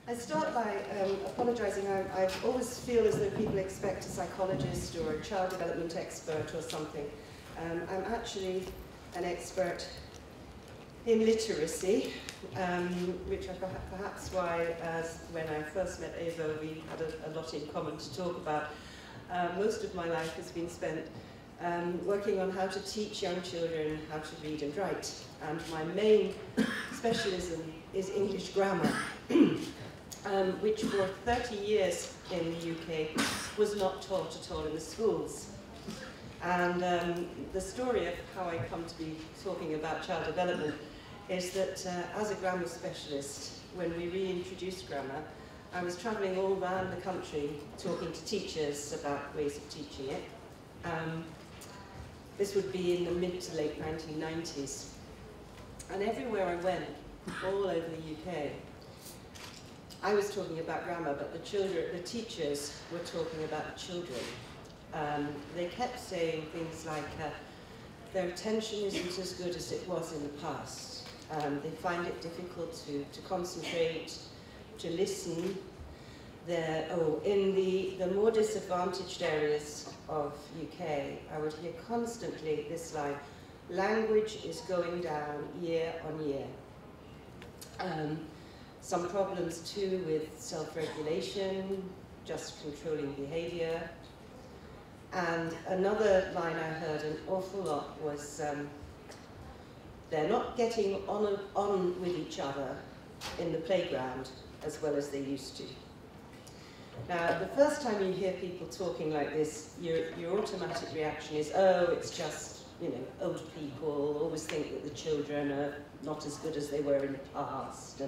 I start by apologising. I always feel as though people expect a psychologist or a child development expert or something. I'm actually an expert in literacy, which is perhaps why, when I first met Eva, we had a lot in common to talk about. Most of my life has been spent working on how to teach young children how to read and write. And my main specialism is English grammar, which for 30 years in the UK was not taught at all in the schools. And the story of how I come to be talking about child development is that as a grammar specialist, when we reintroduced grammar, I was travelling all around the country talking to teachers about ways of teaching it. This would be in the mid to late 1990s. And everywhere I went, all over the UK, I was talking about grammar, but the teachers were talking about the children. They kept saying things like, their attention isn't as good as it was in the past. They find it difficult to concentrate, to listen. In the more disadvantaged areas of UK, I would hear constantly this line, language is going down year on year. Some problems too with self-regulation, just controlling behaviour. And another line I heard an awful lot was, they're not getting on with each other in the playground as well as they used to. Now, the first time you hear people talking like this, your automatic reaction is, oh, it's just, you know, old people always think that the children are not as good as they were in the past.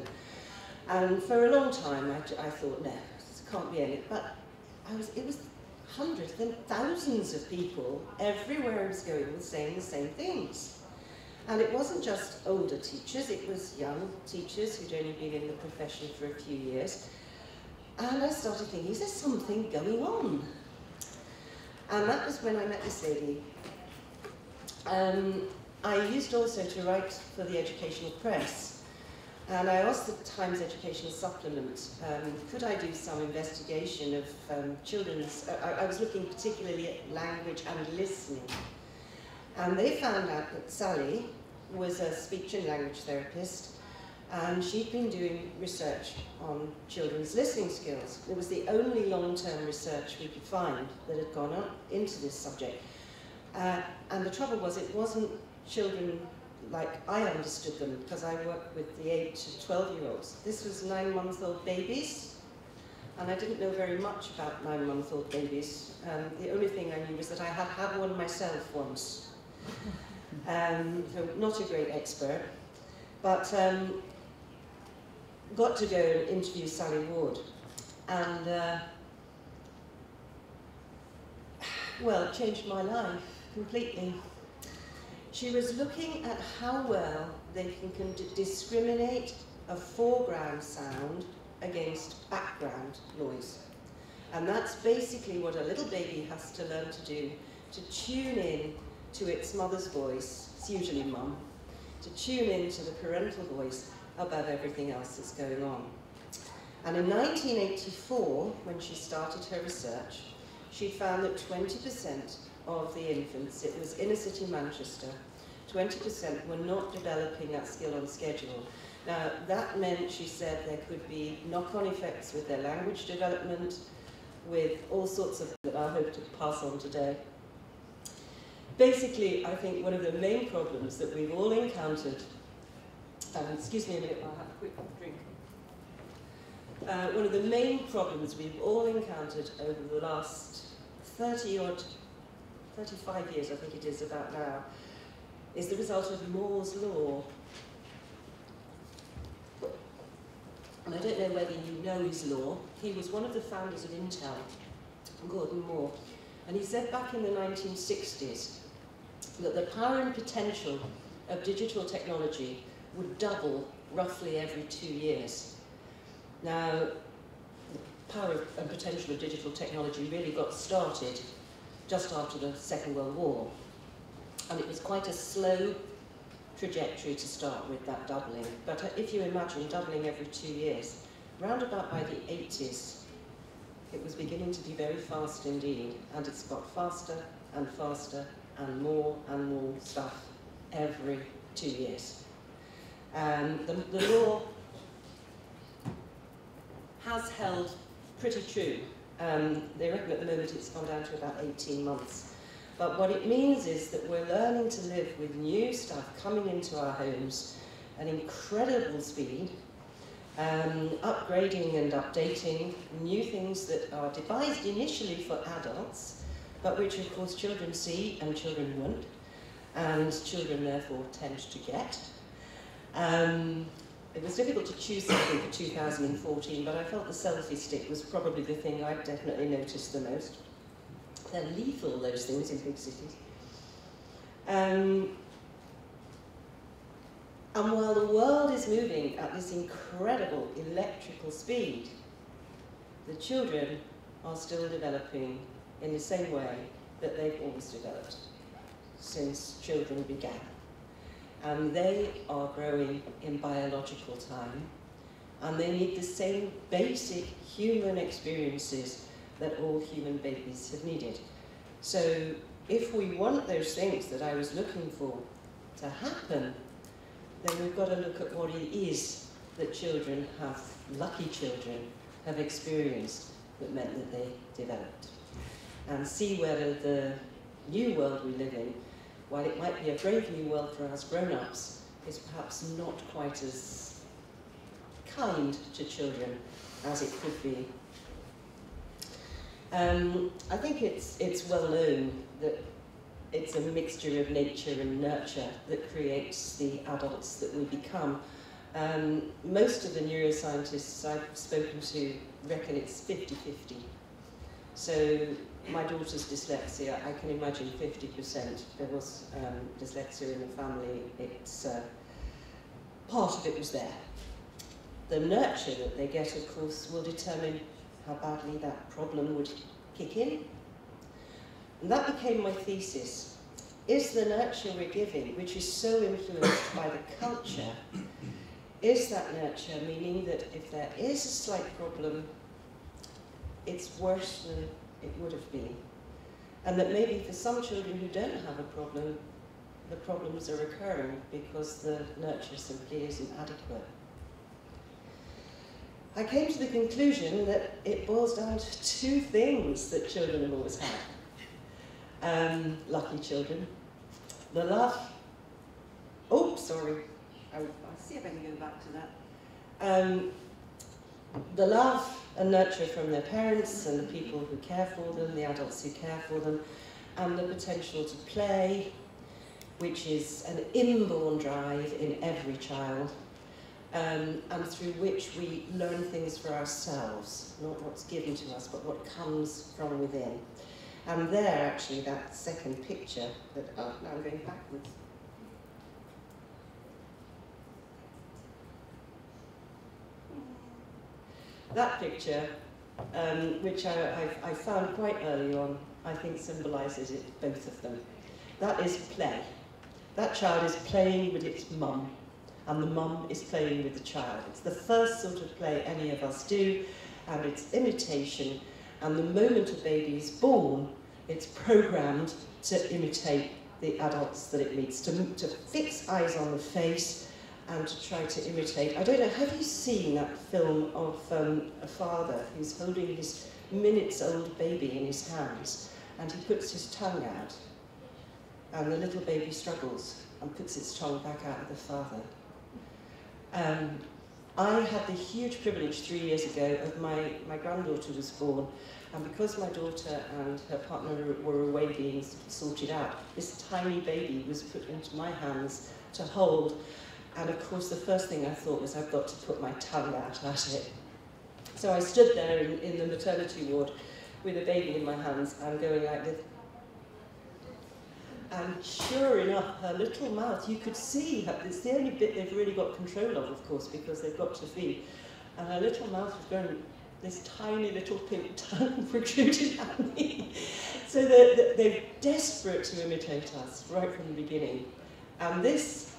And for a long time, I thought, no, this can't be any. But it was hundreds, then thousands of people everywhere I was going were saying the same things. And it wasn't just older teachers, it was young teachers who'd only been in the profession for a few years. And I started thinking, is there something going on? And that was when I met this lady. I used also to write for the educational press. And I asked the Times Educational Supplement, could I do some investigation of children's, I was looking particularly at language and listening. And they found out that Sally was a speech and language therapist, and she'd been doing research on children's listening skills. It was the only long-term research we could find that had gone on into this subject. And the trouble was, it wasn't children like I understood them, because I worked with the 8 to 12-year-olds. This was 9-month-old babies, and I didn't know very much about 9-month-old babies. The only thing I knew was that I had had one myself once. So not a great expert, but got to go and interview Sally Ward. And, well, it changed my life completely. She was looking at how well they can discriminate a foreground sound against background noise. And that's basically what a little baby has to learn to do, to tune in to its mother's voice, it's usually mum, to tune in to the parental voice above everything else that's going on. And in 1984, when she started her research, she found that 20% of the infants, it was inner city Manchester, 20% were not developing that skill on schedule. Now, that meant, she said, there could be knock-on effects with their language development, with all sorts of that I hope to pass on today. Basically, I think one of the main problems that we've all encountered, excuse me a minute, I'll have a quick drink. One of the main problems we've all encountered over the last 35 years, I think it is about now, is the result of Moore's law. And I don't know whether you know his law. He was one of the founders of Intel, Gordon Moore. And he said back in the 1960s that the power and potential of digital technology would double roughly every 2 years. Now, the power and potential of digital technology really got started just after the Second World War. And it was quite a slow trajectory to start with, that doubling. But if you imagine doubling every 2 years, round about by the 80s, it was beginning to be very fast indeed, and it's got faster and faster and more stuff every 2 years. The law has held pretty true. They reckon at the moment it's gone down to about 18 months. But what it means is that we're learning to live with new stuff coming into our homes at incredible speed, upgrading and updating new things that are devised initially for adults, but which of course children see and children want, and children therefore tend to get. It was difficult to choose something for 2014, but I felt the selfie stick was probably the thing I definitely noticed the most. They're lethal, those things, in big cities. And while the world is moving at this incredible electrical speed, the children are still developing in the same way that they've always developed since children began. And they are growing in biological time, and they need the same basic human experiences that all human babies have needed. So if we want those things that I was looking for to happen, then we've got to look at what it is that children have, lucky children, have experienced that meant that they developed. And see whether the new world we live in, while it might be a brave new world for us grown-ups, is perhaps not quite as kind to children as it could be. I think it's well known that it's a mixture of nature and nurture that creates the adults that we become. Most of the neuroscientists I've spoken to reckon it's 50-50. So my daughter's dyslexia, I can imagine 50%. There was dyslexia in the family. It's part of it was there. The nurture that they get, of course, will determine how badly that problem would kick in. And that became my thesis. Is the nurture we're giving, which is so influenced by the culture, is that nurture meaning that if there is a slight problem, it's worse than it would have been? And that maybe for some children who don't have a problem, the problems are occurring because the nurture simply isn't adequate. I came to the conclusion that it boils down to two things that children have always had. Lucky children. The love. Oh, sorry. I'll see if I can go back to that. The love and nurture from their parents and the people who care for them, the adults who care for them, and the potential to play, which is an inborn drive in every child, and through which we learn things for ourselves, not what's given to us, but what comes from within. And there, actually, that second picture, that, oh, now I'm going backwards. That picture, which I found quite early on, I think symbolises it, both of them. That is play. That child is playing with its mum, and the mum is playing with the child. It's the first sort of play any of us do, and it's imitation. And the moment a baby is born, it's programmed to imitate the adults that it meets, to fix eyes on the face and to try to imitate. I don't know, have you seen that film of a father who's holding his minutes-old baby in his hands, and he puts his tongue out, and the little baby struggles and puts its tongue back out at the father? I had the huge privilege 3 years ago of my granddaughter was born, and because my daughter and her partner were away being sorted out, this tiny baby was put into my hands to hold, and of course the first thing I thought was I've got to put my tongue out at it. So I stood there in the maternity ward with a baby in my hands and going like this. And sure enough, her little mouth, you could see her, it's the only bit they've really got control of course, because they've got to feed. And her little mouth was going, this tiny little pink tongue protruded at me. So they're desperate to imitate us right from the beginning. And this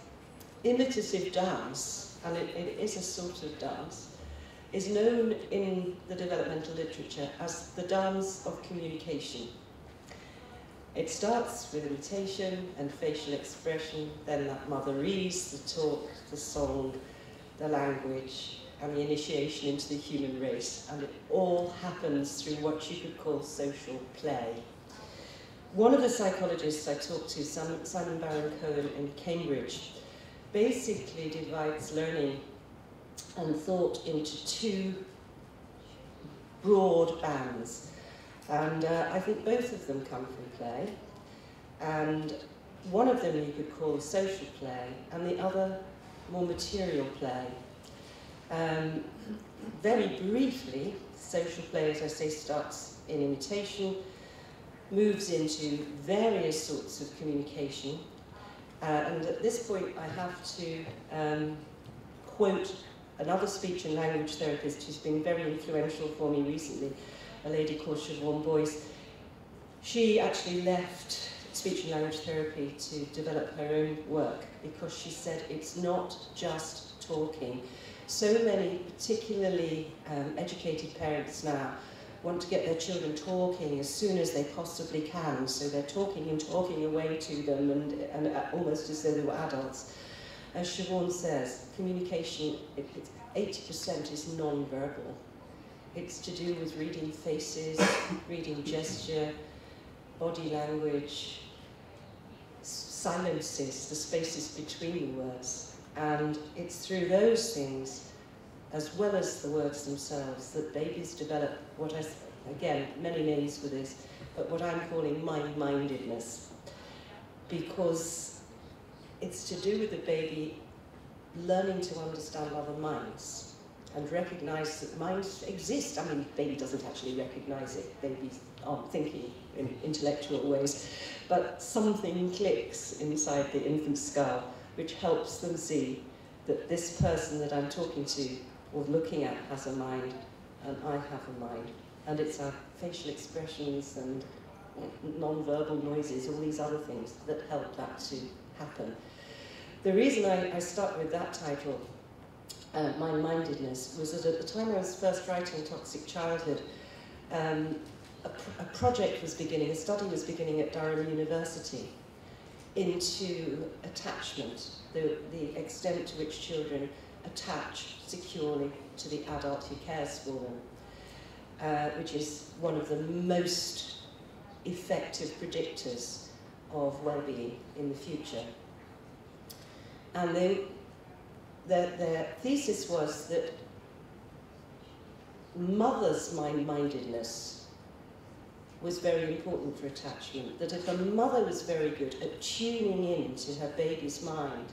imitative dance, and it is a sort of dance, is known in the developmental literature as the dance of communication. It starts with imitation and facial expression, then that mother reads the talk, the song, the language, and the initiation into the human race, and it all happens through what you could call social play. One of the psychologists I talked to, Simon Baron-Cohen in Cambridge, basically divides learning and thought into two broad bands. And I think both of them come from play. And one of them you could call social play, and the other more material play. Very briefly, social play, as I say, starts in imitation, moves into various sorts of communication. And at this point, I have to quote another speech and language therapist who's been very influential for me recently, a lady called Siobhan Boyce. She actually left speech and language therapy to develop her own work because she said it's not just talking. So many, particularly educated parents now, want to get their children talking as soon as they possibly can, so they're talking and talking away to them and almost as though they were adults. As Siobhan says, communication, 80% is non-verbal. It's to do with reading faces, reading gesture, body language, silences, the spaces between the words. And it's through those things, as well as the words themselves, that babies develop what I, again, many names for this, but what I'm calling mind-mindedness. Because it's to do with the baby learning to understand other minds and recognize that minds exist. I mean, the baby doesn't actually recognize it. Babies aren't thinking in intellectual ways, but something clicks inside the infant's skull which helps them see that this person that I'm talking to or looking at has a mind, and I have a mind. And it's our facial expressions and non-verbal noises, all these other things that help that to happen. The reason I stuck with that title, mind-mindedness, was that at the time I was first writing Toxic Childhood, a project was beginning, a study was beginning at Durham University into attachment, the extent to which children attach securely to the adult who cares for them, which is one of the most effective predictors of well-being in the future. And their thesis was that mother's mind-mindedness was very important for attachment, that if a mother was very good at tuning in to her baby's mind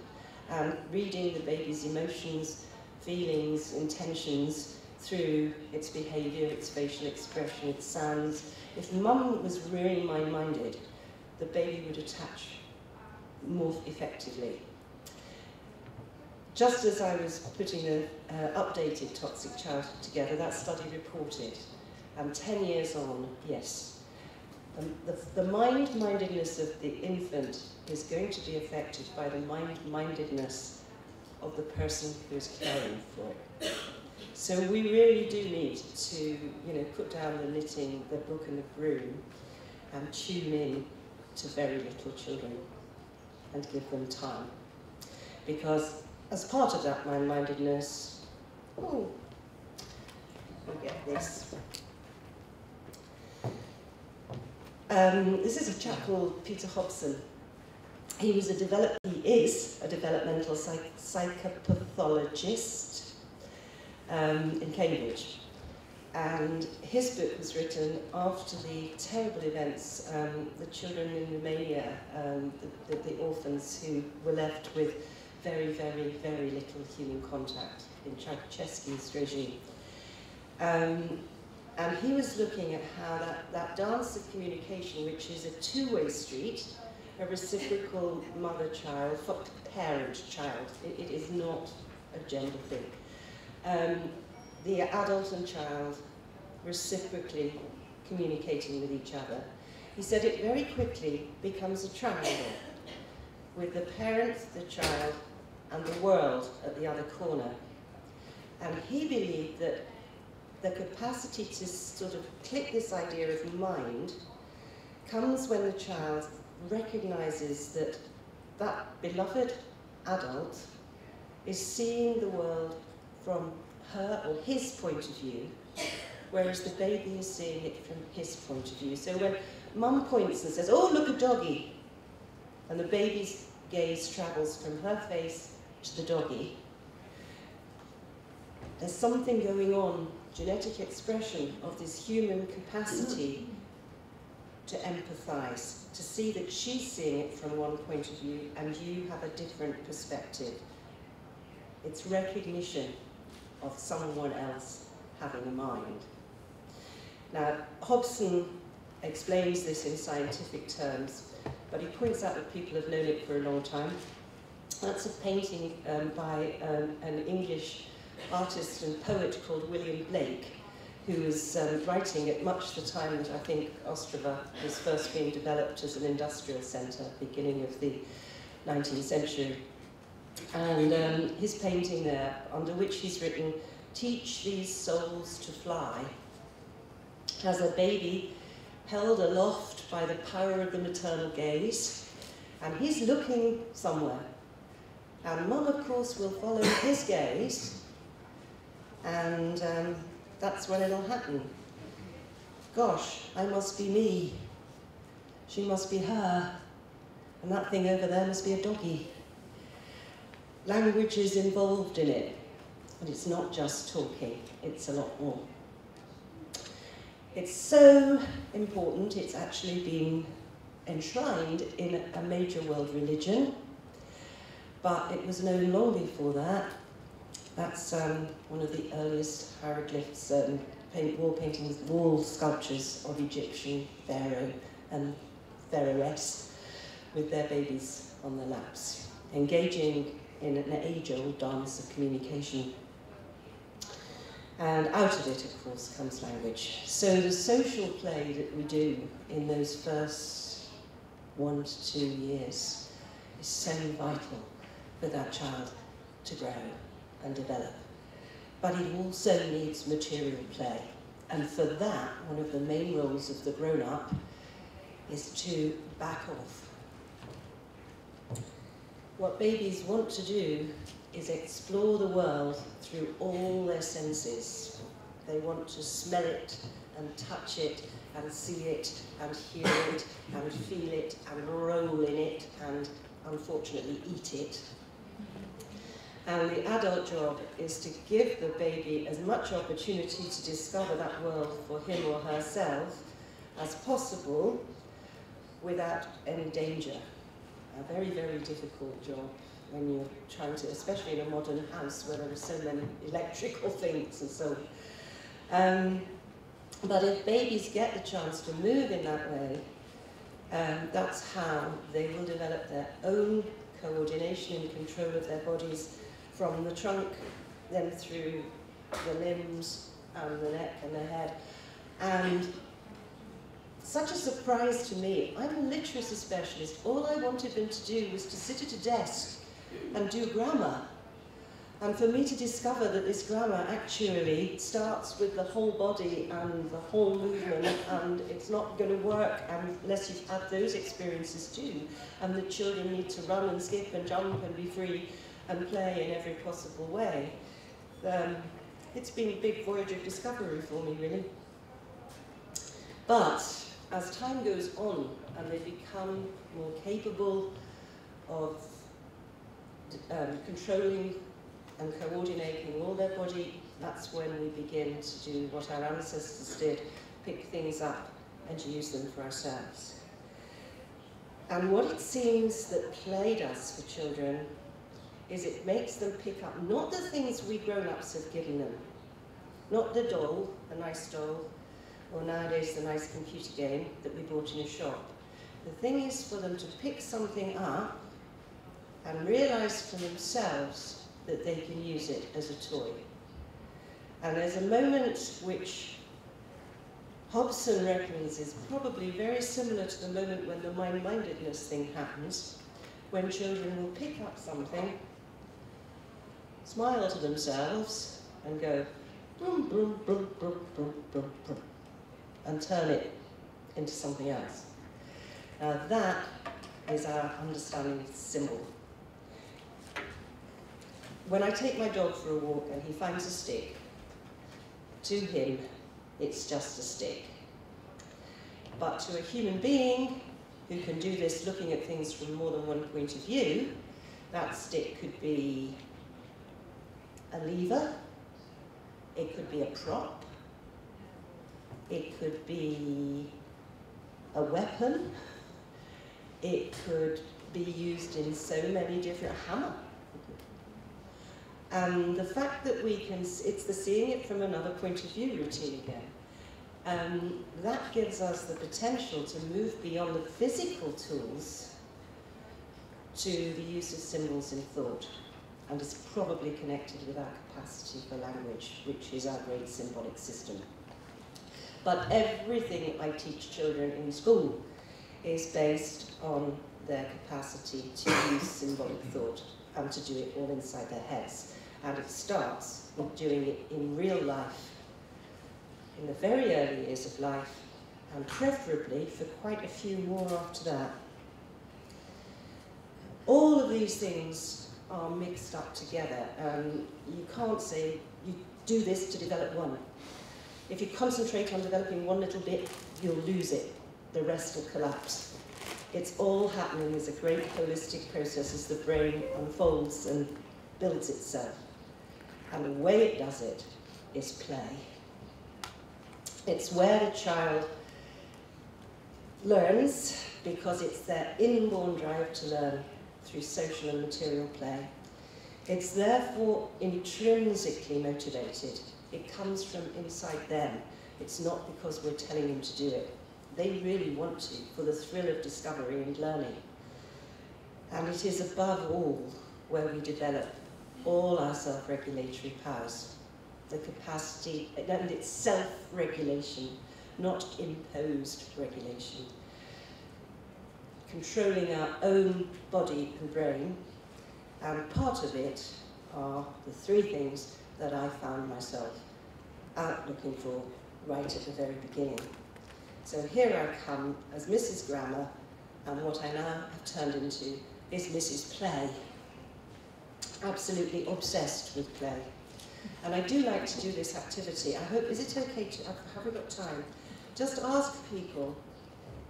and reading the baby's emotions, feelings, intentions through its behaviour, its facial expression, its sounds, if mum was really mind-minded, the baby would attach more effectively. Just as I was putting the updated Toxic Childhood together, that study reported, and 10 years on, yes, the mind-mindedness of the infant is going to be affected by the mind-mindedness of the person who is caring for it. So we really do need to, put down the knitting, the book and the broom, and tune in to very little children and give them time. Because as part of that mind-mindedness, we'll get this. This is a chap called Peter Hobson. He is a developmental psychopathologist in Cambridge. And his book was written after the terrible events, the children in Romania, the orphans who were left with very, very, very little human contact in Ceausescu's regime. And he was looking at how that dance of communication, which is a two-way street, a reciprocal mother-child, parent-child, it is not a gender thing. The adult and child reciprocally communicating with each other. He said it very quickly becomes a triangle, with the parent, the child, and the world at the other corner. And he believed that the capacity to sort of click this idea of mind comes when the child recognizes that that beloved adult is seeing the world from her or his point of view, whereas the baby is seeing it from his point of view. So when mum points and says, "Oh, look, a doggy," and the baby's gaze travels from her face to the doggy, there's something going on, genetic expression of this human capacity to empathize, to see that she's seeing it from one point of view and you have a different perspective. It's recognition of someone else having a mind. Now, Hobson explains this in scientific terms, but he points out that people have known it for a long time. That's a painting by an English artist and poet called William Blake, who was writing at much the time that I think Ostravě was first being developed as an industrial centre, beginning of the 19th century. And his painting there, under which he's written, "Teach these souls to fly," has a baby held aloft by the power of the maternal gaze, and he's looking somewhere. And mum, of course, will follow his gaze, and that's when it'll happen. Gosh, I must be me. She must be her. And that thing over there must be a doggy. Language is involved in it, but it's not just talking, it's a lot more. It's so important, it's actually been enshrined in a major world religion, but it was known long before that. That's one of the earliest hieroglyphs, wall paintings, wall sculptures of Egyptian pharaoh and pharaohess with their babies on their laps, engaging in an age-old dance of communication. And out of it, of course, comes language. So the social play that we do in those first 1 to 2 years is so vital for that child to grow and develop. But it also needs material play. And for that, one of the main roles of the grown-up is to back off. What babies want to do is explore the world through all their senses. They want to smell it and touch it and see it and hear it and feel it and roll in it and, unfortunately, eat it. And the adult job is to give the baby as much opportunity to discover that world for him or herself as possible without any danger. A very, very difficult job when you're trying to, especially in a modern house where there are so many electrical things and so on. But if babies get the chance to move in that way, that's how they will develop their own coordination and control of their bodies from the trunk, then through the limbs and the neck and the head. And such a surprise to me. I'm a literacy specialist. All I wanted them to do was to sit at a desk and do grammar. And for me to discover that this grammar actually starts with the whole body and the whole movement, and it's not going to work unless you've had those experiences too. And the children need to run and skip and jump and be free and play in every possible way. It's been a big voyage of discovery for me, really. But as time goes on and they become more capable of controlling and coordinating all their body, that's when we begin to do what our ancestors did, pick things up and use them for ourselves. And what it seems that play does for children is it makes them pick up not the things we grown-ups have given them, not the doll, the nice doll, or nowadays the nice computer game that we bought in a shop. The thing is for them to pick something up and realise for themselves that they can use it as a toy. And there's a moment which Hobson reckons is probably very similar to the moment when the mind-mindedness thing happens, when children will pick up something, smile to themselves, and go boom, boom, boom, boom, boom, boom, boom, and turn it into something else. Now that is our understanding of symbol. When I take my dog for a walk and he finds a stick, to him, it's just a stick. But to a human being who can do this looking at things from more than one point of view, that stick could be a lever, it could be a prop, it could be a weapon, it could be used in so many different, hammer. And the fact that we can, it's the seeing it from another point of view routine again. That gives us the potential to move beyond the physical tools to the use of symbols in thought. And is probably connected with our capacity for language, which is our great symbolic system. But everything I teach children in school is based on their capacity to use symbolic thought and to do it all inside their heads. And it starts with doing it in real life, in the very early years of life, and preferably for quite a few more after that. All of these things are mixed up together, and you can't say you do this to develop one. If you concentrate on developing one little bit, you'll lose it. The rest will collapse. It's all happening as a great holistic process as the brain unfolds and builds itself. And the way it does it is play. It's where the child learns because it's their inborn drive to learn through social and material play. It's therefore intrinsically motivated. It comes from inside them. It's not because we're telling them to do it. They really want to, for the thrill of discovery and learning. And it is above all where we develop all our self-regulatory powers. The capacity, and it's self-regulation, not imposed regulation. Controlling our own body and brain, and part of it are the three things that I found myself out looking for right at the very beginning. So here I come as Mrs. Grammar, and what I now have turned into is Mrs. Play. Absolutely obsessed with play. And I do like to do this activity. I hope, is it okay to, have we got time? Just ask people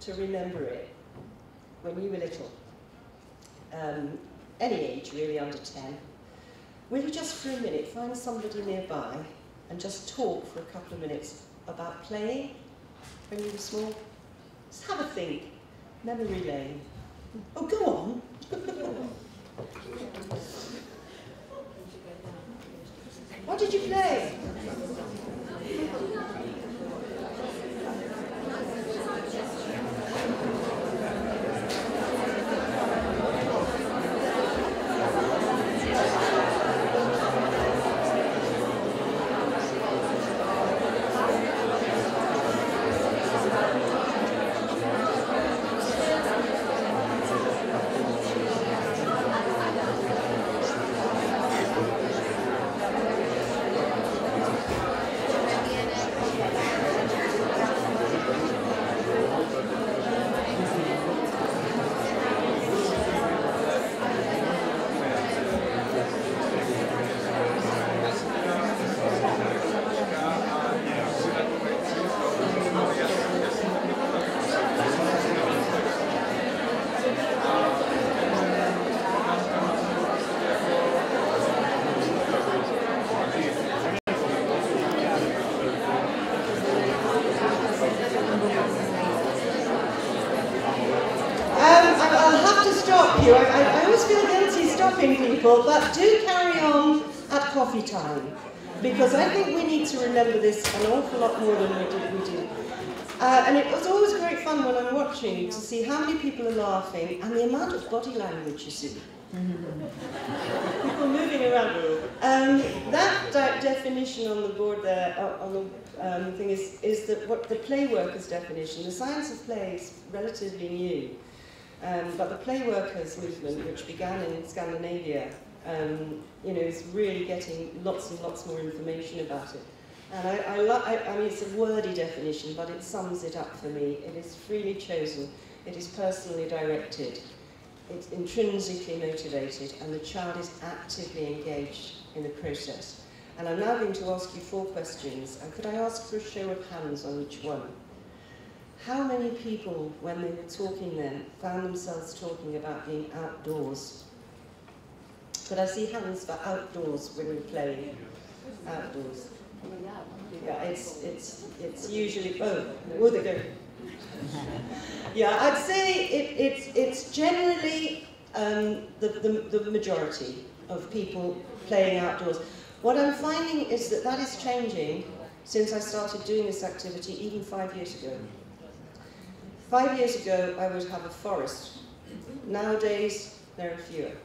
to remember it when you were little. Any age, really, under 10. Will you just for a minute find somebody nearby and just talk for a couple of minutes about playing when you were small? Just have a think. Memory lane. Oh, go on. What did you play? I always feel guilty stopping people, but do carry on at coffee time, because I think we need to remember this an awful lot more than we do. And it was always great fun when I'm watching to see how many people are laughing and the amount of body language you see. People moving around. That definition on the board there, on the thing, is that what the play workers definition. The science of play is relatively new. But the play workers movement, which began in Scandinavia you know, is really getting lots and lots more information about it. And I mean, it's a wordy definition, but it sums it up for me. It is freely chosen, it is personally directed, it's intrinsically motivated, and the child is actively engaged in the process. And I'm now going to ask you 4 questions, and could I ask for a show of hands on each one? How many people, when they were talking then, found themselves talking about being outdoors? Could I see hands for outdoors when you're playing? Outdoors. Yeah, it's usually, oh, they go. Yeah, I'd say it's generally the majority of people playing outdoors. What I'm finding is that is changing since I started doing this activity even 5 years ago. 5 years ago, I would have a forest. Nowadays, there are fewer.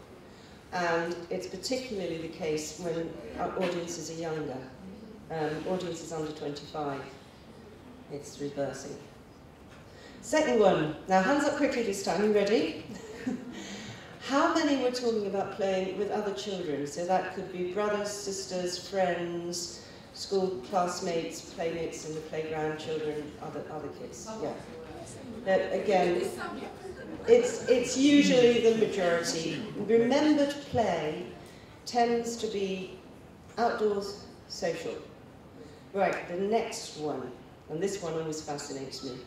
And it's particularly the case when our audiences are younger. Audiences under 25. It's reversing. Second one. Now, hands up quickly this time. You ready? How many were talking about playing with other children? So that could be brothers, sisters, friends, school classmates, playmates in the playground, children, other kids. Yeah. That, again, it's usually the majority. Remembered play tends to be outdoors, social. Right, the next one, and this one always fascinates me.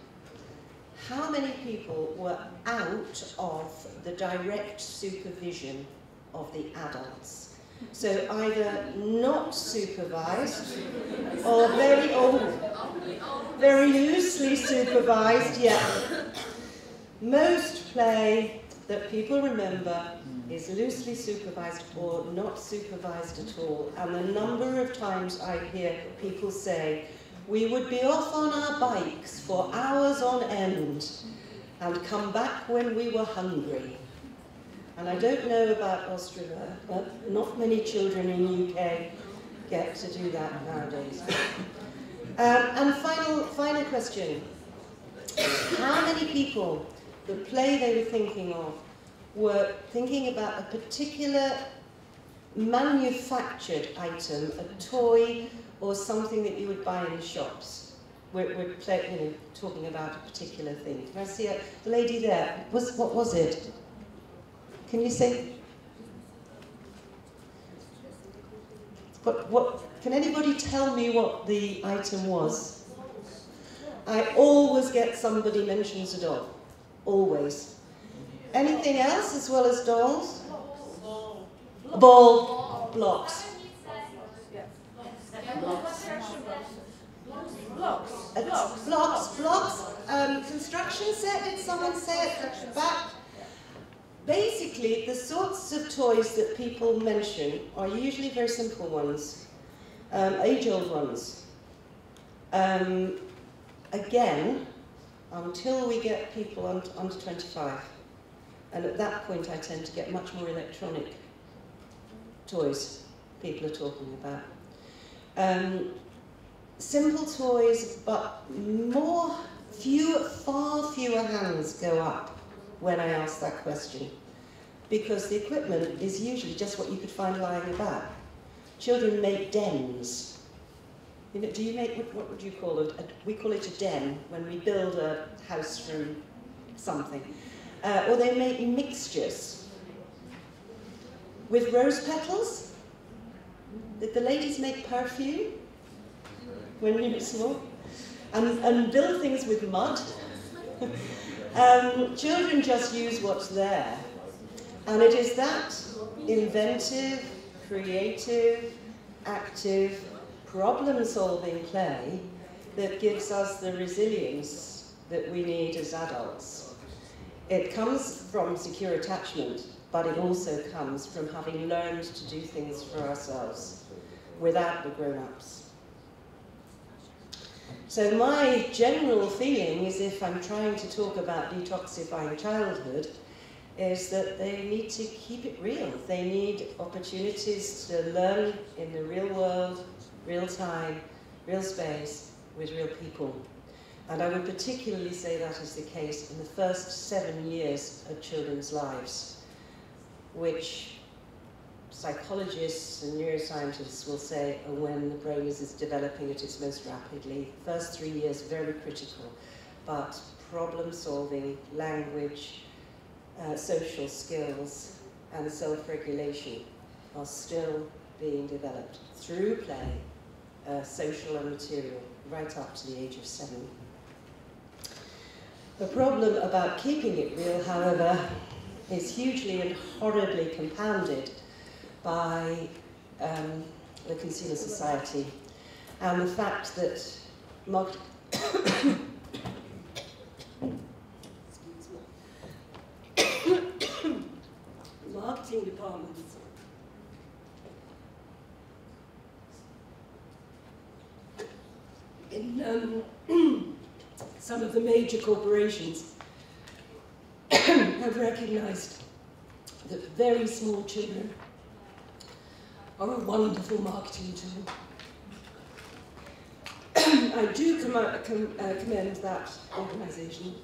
How many people were out of the direct supervision of the adults? So either not supervised or very loosely supervised, yeah. Most play that people remember is loosely supervised or not supervised at all. And the number of times I hear people say, we would be off on our bikes for hours on end and come back when we were hungry. And I don't know about Ostravě, but not many children in the UK get to do that nowadays. And final question. How many people, the play they were thinking of, were thinking about a particular manufactured item, a toy or something that you would buy in the shops? We're talking about a particular thing. Can I see the lady there? What was it? Can you say? Can anybody tell me what the item was? I always get somebody mentions a doll. Always. Anything else as well as dolls? Ball. Blocks. Blocks. Construction set, did someone say it? Back. Basically, the sorts of toys that people mention are usually very simple ones, age-old ones. Again, until we get people under 25. And at that point, I tend to get much more electronic toys people are talking about. Simple toys, but far fewer hands go up when I ask that question, because the equipment is usually just what you could find lying about. Children make dens. You know, do you make, what would you call it? We call it a den when we build a house from something. Or they make mixtures with rose petals. Did the ladies make perfume when you were small? And build things with mud. Children just use what's there. And it is that inventive, creative, active, problem-solving play that gives us the resilience that we need as adults. It comes from secure attachment, but it also comes from having learned to do things for ourselves without the grown-ups. So my general feeling is, if I'm trying to talk about detoxifying childhood, is that they need to keep it real. They need opportunities to learn in the real world, real time, real space, with real people. And I would particularly say that is the case in the first 7 years of children's lives, which psychologists and neuroscientists will say are when the brain is developing at its most rapidly. First 3 years, very critical, but problem solving, language, social skills, and self-regulation are still being developed through play, social and material, right up to the age of 7. The problem about keeping it real, however, is hugely and horribly compounded by the consumer society and the fact that marketing departments in some of the major corporations have recognized that very small children are a wonderful marketing tool. I do commend that organisation.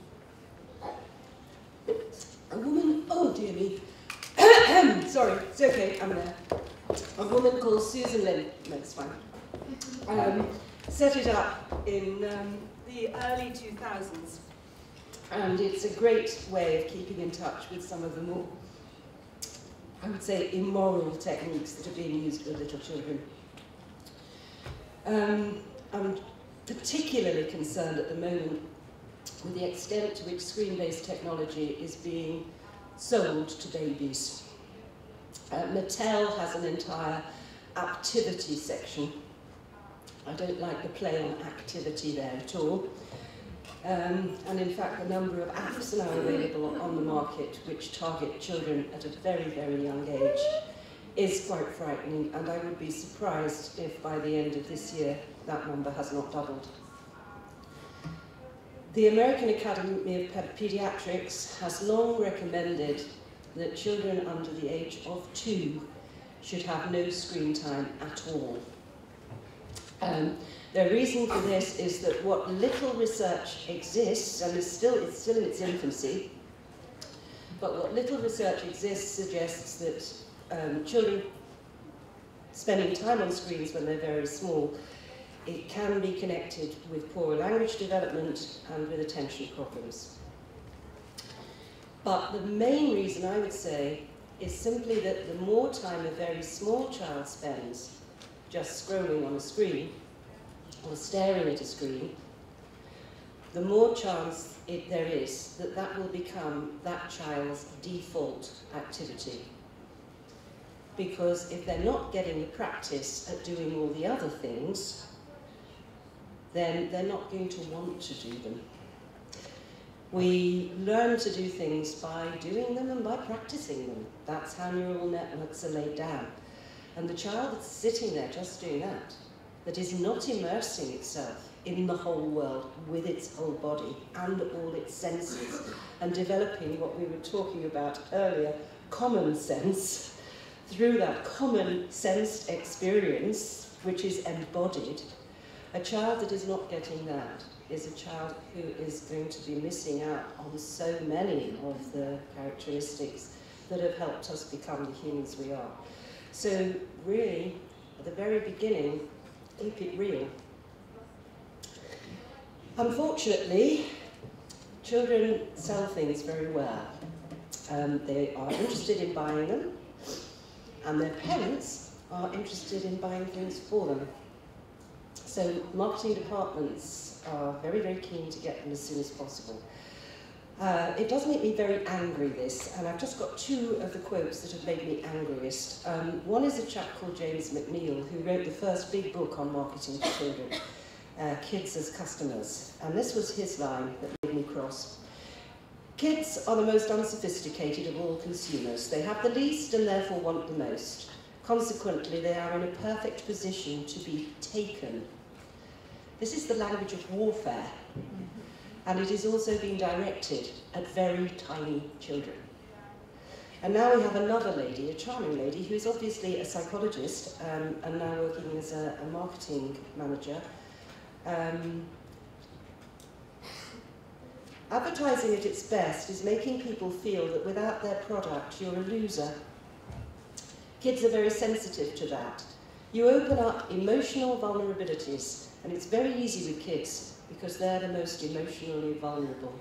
A woman, oh dear me, sorry, it's okay, I'm there. A woman called Susan Lynn, no, it's fine, set it up in the early 2000s. And it's a great way of keeping in touch with some of the more, I would say, immoral techniques that are being used with little children. I'm particularly concerned at the moment with the extent to which screen-based technology is being sold to babies. Mattel has an entire activity section. I don't like the play on activity there at all. And in fact, a number of apps are now available on the market which target children at a very, very young age is quite frightening, and I would be surprised if by the end of this year that number has not doubled. The American Academy of Pediatrics has long recommended that children under the age of 2 should have no screen time at all. The reason for this is that what little research exists, and it's still in its infancy, but what little research exists suggests that children spending time on screens when they're very small, it can be connected with poor language development and with attention problems. But the main reason, I would say, is simply that the more time a very small child spends just scrolling on a screen, or staring at a screen, the more chance there is that that will become that child's default activity. Because if they're not getting the practice at doing all the other things, then they're not going to want to do them. We learn to do things by doing them and by practicing them. That's how neural networks are laid down. And the child that's sitting there just doing that is not immersing itself in the whole world with its whole body and all its senses, and developing what we were talking about earlier, common sense, through that common sensed experience, which is embodied. A child that is not getting that is a child who is going to be missing out on so many of the characteristics that have helped us become the humans we are. So really, at the very beginning, keep it real. Unfortunately, children sell things very well. They are interested in buying them, and their parents are interested in buying things for them. So marketing departments are very, very keen to get them as soon as possible. It does make me very angry, this, and I've just got 2 of the quotes that have made me angriest. One is a chap called James McNeill, who wrote the first big book on marketing to children, Kids as Customers, and this was his line that made me cross. Kids are the most unsophisticated of all consumers. They have the least and therefore want the most. Consequently, they are in a perfect position to be taken. This is the language of warfare. And it is also being directed at very tiny children. And now we have another lady, a charming lady, who is obviously a psychologist and now working as a marketing manager. Advertising at its best is making people feel that without their product, you're a loser. Kids are very sensitive to that. You open up emotional vulnerabilities, and it's very easy with kids because they're the most emotionally vulnerable.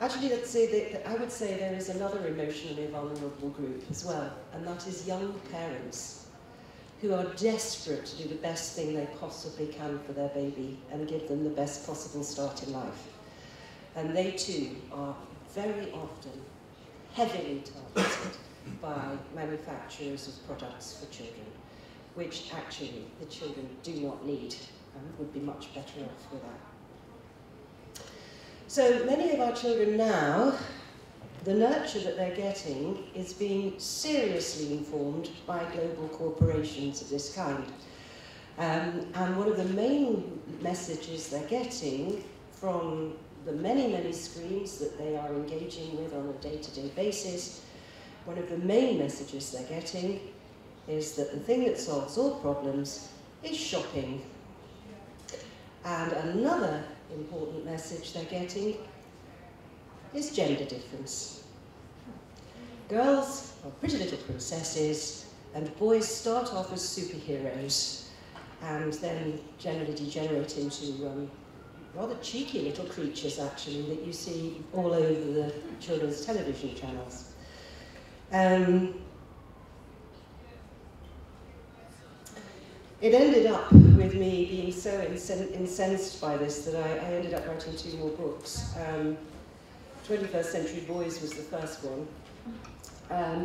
Actually, I would say there is another emotionally vulnerable group as well, and that is young parents who are desperate to do the best thing they possibly can for their baby and give them the best possible start in life. And they too are very often heavily targeted by manufacturers of products for children, which actually the children do not need and would be much better off without. So many of our children now, the nurture that they're getting is being seriously informed by global corporations of this kind. And one of the main messages they're getting from the many, many screens that they are engaging with on a day-to-day basis, one of the main messages they're getting is that the thing that solves all problems is shopping. And another important message they're getting is gender difference. Girls are pretty little princesses, and boys start off as superheroes, and then generally degenerate into rather cheeky little creatures, actually, that you see all over the children's television channels. It ended up with me being so incensed by this that I ended up writing 2 more books. 21st Century Boys was the first one.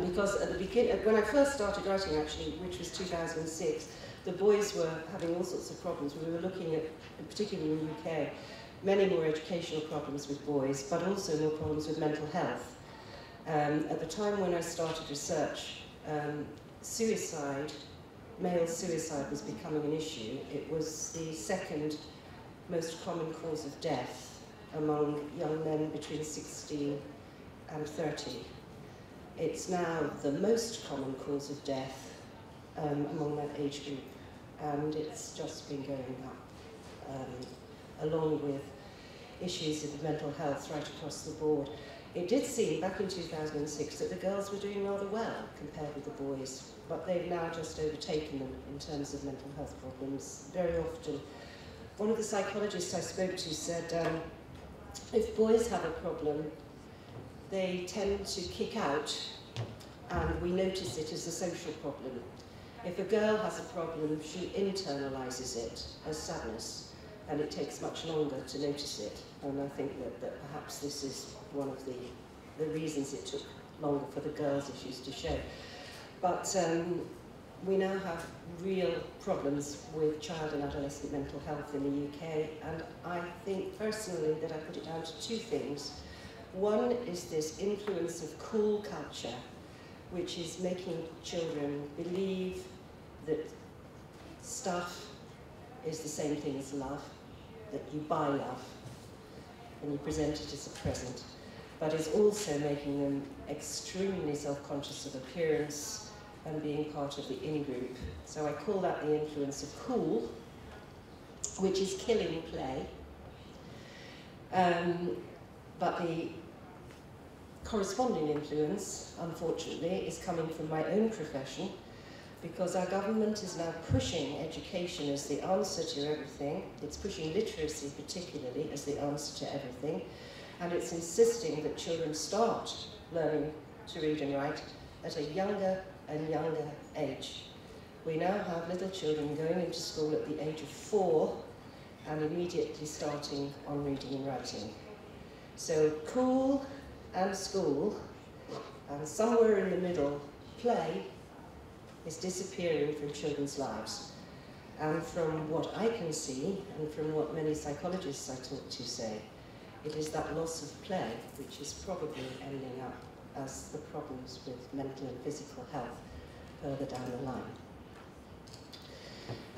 Because at the beginning, when I first started writing, actually, which was 2006, the boys were having all sorts of problems. We were looking at, particularly in the UK, many more educational problems with boys, but also more problems with mental health. At the time when I started research, male suicide was becoming an issue. It was the 2nd most common cause of death among young men between 16 and 30. It's now the most common cause of death among that age group, and it's just been going up, along with issues of mental health right across the board. It did seem back in 2006 that the girls were doing rather well compared with the boys, but they've now just overtaken them in terms of mental health problems. Very often, one of the psychologists I spoke to said if boys have a problem, they tend to kick out, and we notice it as a social problem. If a girl has a problem, she internalizes it as sadness, and it takes much longer to notice it. And I think that perhaps this is one of the reasons it took longer for the girls' issues to show. But we now have real problems with child and adolescent mental health in the UK, and I think personally that I put it down to 2 things. One is this influence of cool culture, which is making children believe that stuff is the same thing as love, that you buy love and you present it as a present, but is also making them extremely self-conscious of appearance and being part of the in-group. So I call that the influence of cool, which is killing play. But the corresponding influence, unfortunately, is coming from my own profession, because our government is now pushing education as the answer to everything. It's pushing literacy particularly as the answer to everything, and it's insisting that children start learning to read and write at a younger and younger age. We now have little children going into school at the age of 4 and immediately starting on reading and writing. So cool and school, and somewhere in the middle, play, is disappearing from children's lives. And from what I can see, and from what many psychologists I talk to say, it is that loss of play which is probably ending up as the problems with mental and physical health further down the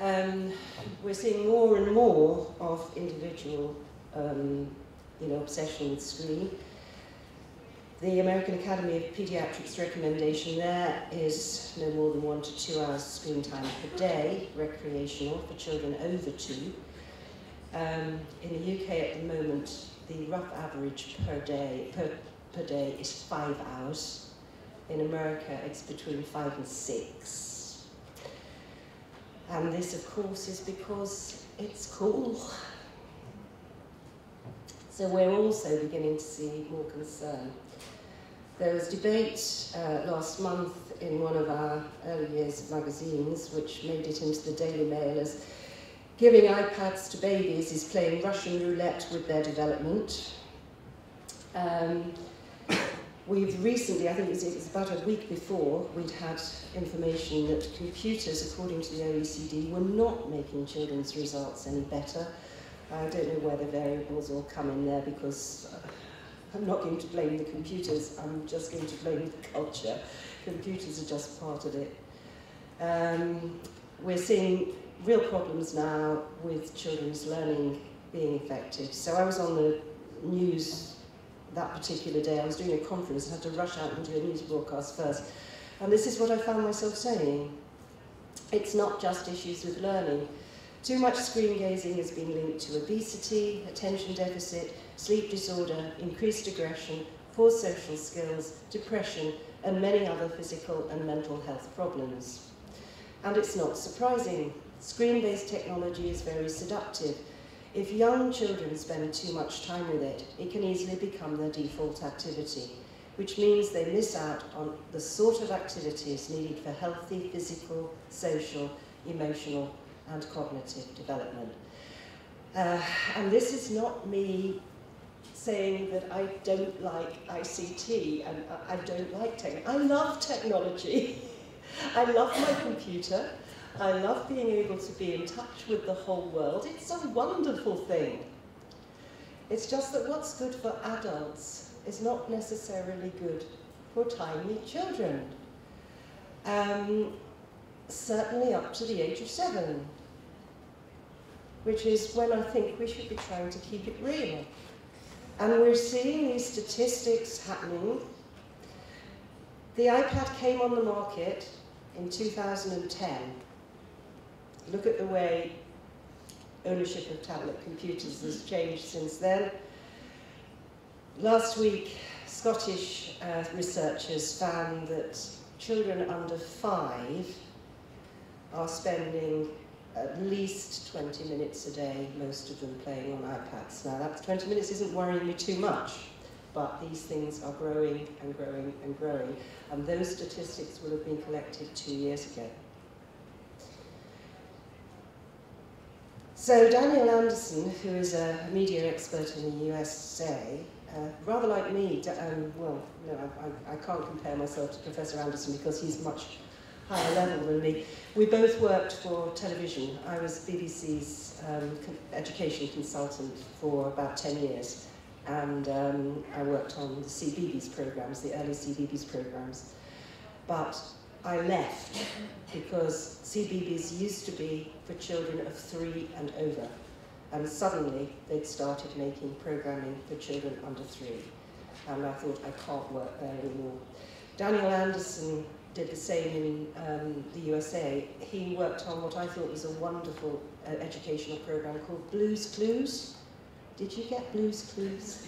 line. We're seeing more and more of individual obsession with screen. The American Academy of Pediatrics recommendation there is no more than 1 to 2 hours screen time per day, recreational for children over 2. In the UK at the moment, the rough average per day is 5 hours, In America, it's between 5 and 6. And this, of course, is because it's cool. So we're also beginning to see more concern. There was debate last month in one of our early years magazines, which made it into the Daily Mail as giving iPads to babies is playing Russian roulette with their development. We've recently, I think it was about a week before, we'd had information that computers, according to the OECD, were not making children's results any better. I don't know where the variables all come in there, because I'm not going to blame the computers, I'm just going to blame the culture. Computers are just part of it. We're seeing real problems now with children's learning being affected. So I was on the news that particular day. I was doing a conference and had to rush out and do a news broadcast first. And this is what I found myself saying. It's not just issues with learning. Too much screen gazing has been linked to obesity, attention deficit, sleep disorder, increased aggression, poor social skills, depression, and many other physical and mental health problems. And it's not surprising. Screen-based technology is very seductive. If young children spend too much time with it, it can easily become their default activity, which means they miss out on the sort of activities needed for healthy physical, social, emotional, and cognitive development. And this is not me saying that I don't like ICT and I don't like technology. I love technology. I love my computer. I love being able to be in touch with the whole world. It's a wonderful thing. It's just that what's good for adults is not necessarily good for tiny children. Certainly up to the age of 7, which is when I think we should be trying to keep it real. And we're seeing these statistics happening. The iPad came on the market in 2010. Look at the way ownership of tablet computers has changed since then. Last week, Scottish researchers found that children under 5 are spending at least 20 minutes a day, most of them playing on iPads. Now, that 20 minutes isn't worrying me too much, but these things are growing and growing and growing, and those statistics will have been collected 2 years ago. So Daniel Anderson, who is a media expert in the USA, rather like me, well, no, I can't compare myself to Professor Anderson because he's much higher level than me. We both worked for television. I was BBC's education consultant for about 10 years, and I worked on the CBeebies programs, the early CBeebies programs. But I left because CBeebies used to be for children of 3 and over, and suddenly they'd started making programming for children under 3, and I thought, I can't work there anymore. Daniel Anderson did the same in the USA. He worked on what I thought was a wonderful educational program called Blue's Clues. Did you get Blue's Clues?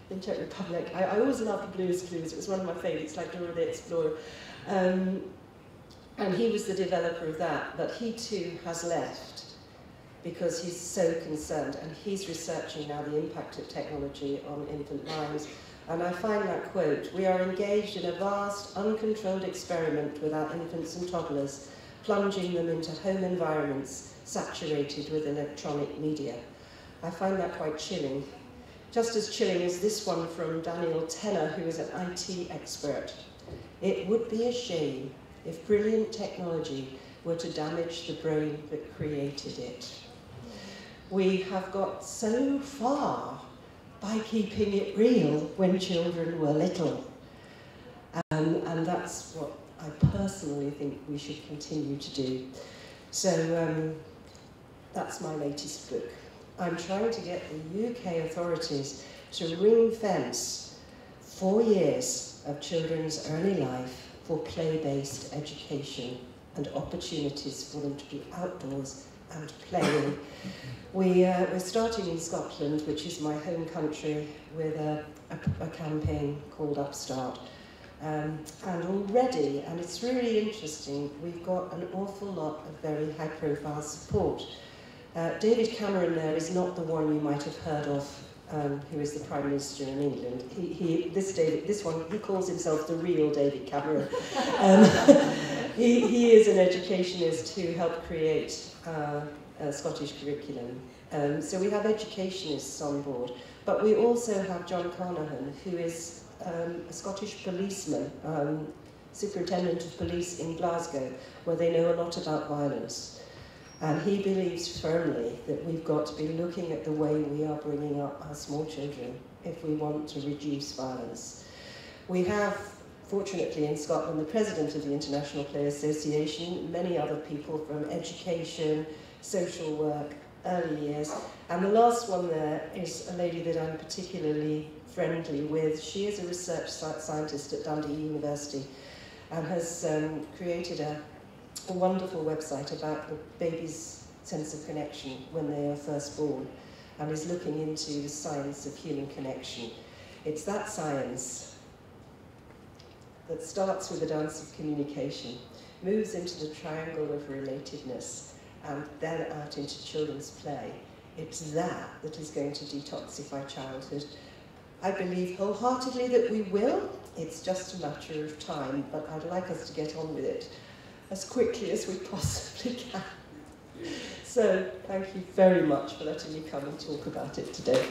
In Czech Republic. I always loved Blue's Clues. It was one of my favourites, like Dora the Explorer. And he was the developer of that, but he too has left because he's so concerned, and he's researching now the impact of technology on infant lives. And I find that quote, "We are engaged in a vast, uncontrolled experiment with our infants and toddlers, plunging them into home environments saturated with electronic media." I find that quite chilling. Just as chilling as this one from Daniel Tenner, who is an IT expert. "It would be a shame if brilliant technology were to damage the brain that created it." We have got so far by keeping it real when children were little. And that's what I personally think we should continue to do. So that's my latest book. I'm trying to get the UK authorities to ring-fence 4 years of children's early life for play-based education and opportunities for them to be outdoors and playing. We're starting in Scotland, which is my home country, with a campaign called Upstart, And already, and it's really interesting, we've got an awful lot of very high-profile support. David Cameron there is not the one you might have heard of, who is the Prime Minister in England. This one, he calls himself the real David Cameron. He is an educationist who helped create a Scottish curriculum. So we have educationists on board, but we also have John Carnahan, who is a Scottish policeman, superintendent of police in Glasgow, where they know a lot about violence. And he believes firmly that we've got to be looking at the way we are bringing up our small children if we want to reduce violence. We have, fortunately in Scotland, the president of the International Play Association, many other people from education, social work, early years. And the last one there is a lady that I'm particularly friendly with. She is a research scientist at Dundee University and has created a wonderful website about the baby's sense of connection when they are first born, and is looking into the science of human connection. It's that science that starts with the dance of communication, moves into the triangle of relatedness, and then out into children's play. It's that that is going to detoxify childhood. I believe wholeheartedly that we will. It's just a matter of time, but I'd like us to get on with it as quickly as we possibly can. So, thank you very much for letting me come and talk about it today.